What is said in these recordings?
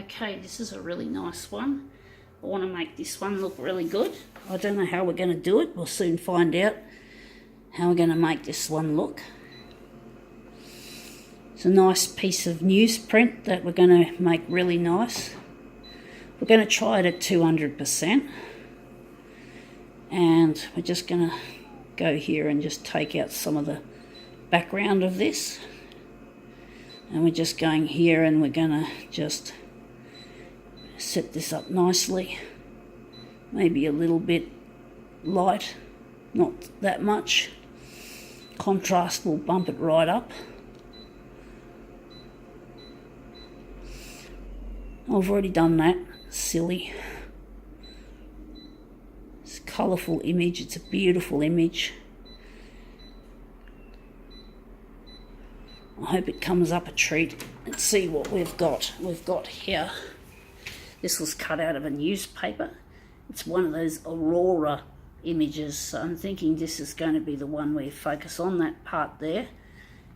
Okay, this is a really nice one. I want to make this one look really good. I don't know how we're going to do it. We'll soon find out how we're going to make this one look. It's a nice piece of newsprint that we're going to make really nice. We're going to try it at 200%. And we're just going to go here and just take out some of the background of this. And we're just going here and we're going to just set this up nicely. Maybe a little bit light, not that much. Contrast will bump it right up. I've already done that. Silly. It's a colourful image. It's a beautiful image. I hope it comes up a treat. Let's see what we've got. We've got here. This was cut out of a newspaper. It's one of those Aurora images. So I'm thinking this is going to be the one where you focus on that part there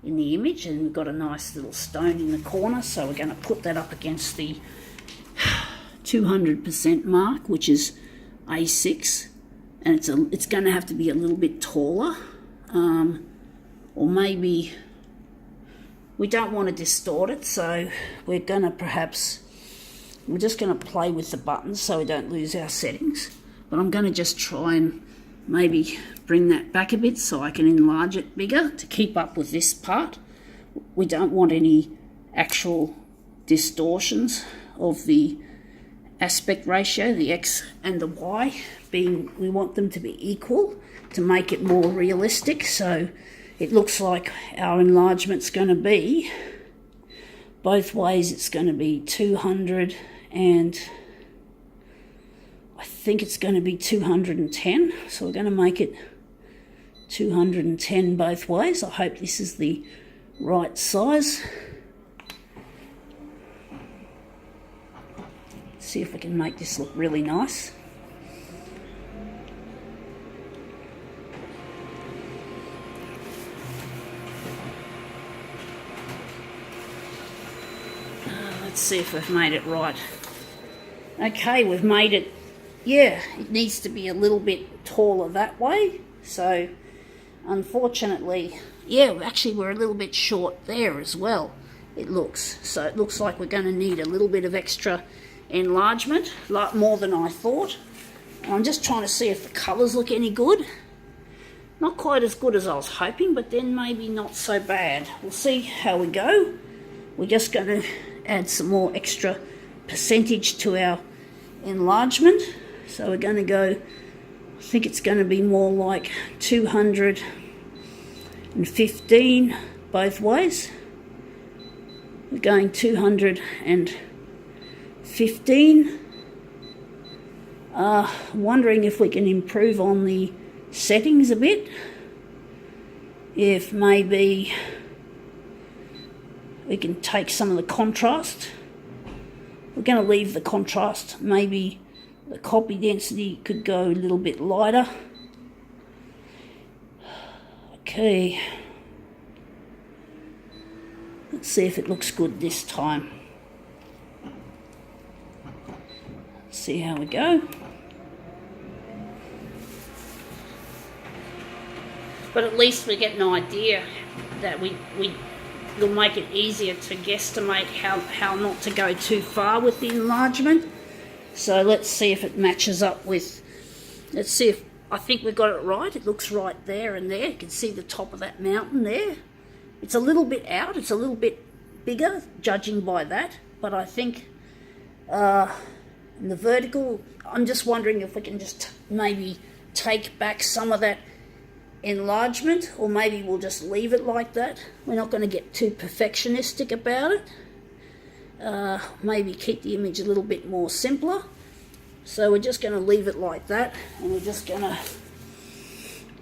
in the image. And we've got a nice little stone in the corner. So we're going to put that up against the 200% mark, which is A6. And it's going to have to be a little bit taller. Or maybe... we don't want to distort it, so we're just going to play with the buttons so we don't lose our settings. But I'm going to just try and maybe bring that back a bit so I can enlarge it bigger to keep up with this part. We don't want any actual distortions of the aspect ratio, the X and the Y, we want them to be equal to make it more realistic. So it looks like our enlargement's going to be, both ways it's going to be 200 and I think it's going to be 210. So we're going to make it 210 both ways. I hope this is the right size. Let's see if we can make this look really nice. Let's see if we've made it right. Okay, we've made it, yeah, it needs to be a little bit taller that way. So, unfortunately, yeah, actually we're a little bit short there as well, it looks. So it looks like we're going to need a little bit of extra enlargement, like more than I thought. I'm just trying to see if the colours look any good. Not quite as good as I was hoping, but then maybe not so bad. We'll see how we go. We're just going to add some more extra percentage to our enlargement. So we're going to go, I think it's going to be more like 215 both ways. We're going 215. Wondering if we can improve on the settings a bit. If maybe we can take some of the contrast. We're going to leave the contrast. Maybe the copy density could go a little bit lighter. Okay. Let's see if it looks good this time. Let's see how we go. But at least we get an idea that we'll make it easier to guesstimate how not to go too far with the enlargement. So let's see if it matches up with, let's see if, I think we got it right. It looks right there and there. You can see the top of that mountain there. It's a little bit out, it's a little bit bigger, judging by that. But I think in the vertical, I'm just wondering if we can just maybe take back some of that enlargement, or maybe we'll just leave it like that. We're not going to get too perfectionistic about it. Maybe keep the image a little bit more simpler. So we're just going to leave it like that, and we're just going to,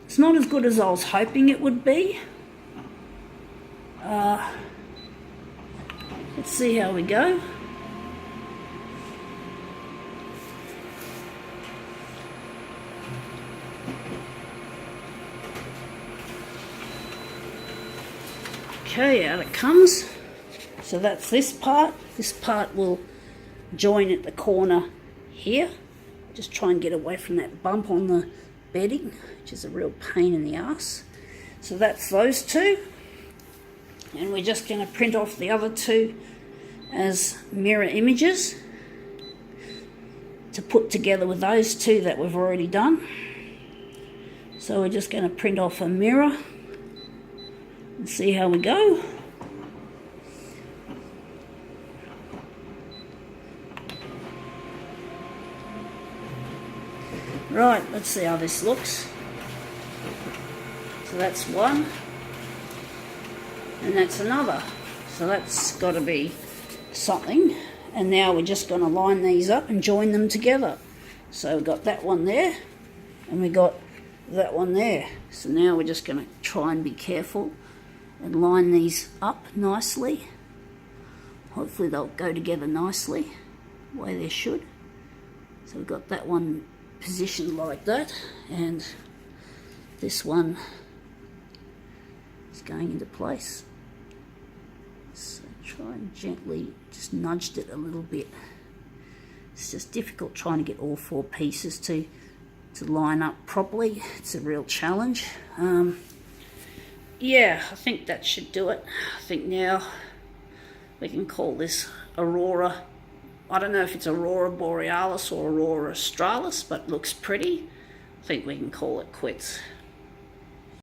it's not as good as I was hoping it would be. Let's see how we go. Okay, out it comes. So that's this part. This part will join at the corner here. Just try and get away from that bump on the bedding, which is a real pain in the ass. So that's those two. And we're just going to print off the other two as mirror images to put together with those two that we've already done. So we're just going to print off a mirror and see how we go. Right, let's see how this looks. So that's one, and that's another. So that's got to be something. And now we're just going to line these up and join them together. So we've got that one there, and we got that one there. So now we're just going to try and be careful and line these up nicely. Hopefully they'll go together nicely, the way they should. So we've got that one positioned like that, and this one is going into place. So try and gently just nudged it a little bit. It's just difficult trying to get all four pieces to line up properly. It's a real challenge. Yeah, I think that should do it. I think now we can call this Aurora. I don't know if it's Aurora Borealis or Aurora Australis, but it looks pretty. I think we can call it quits.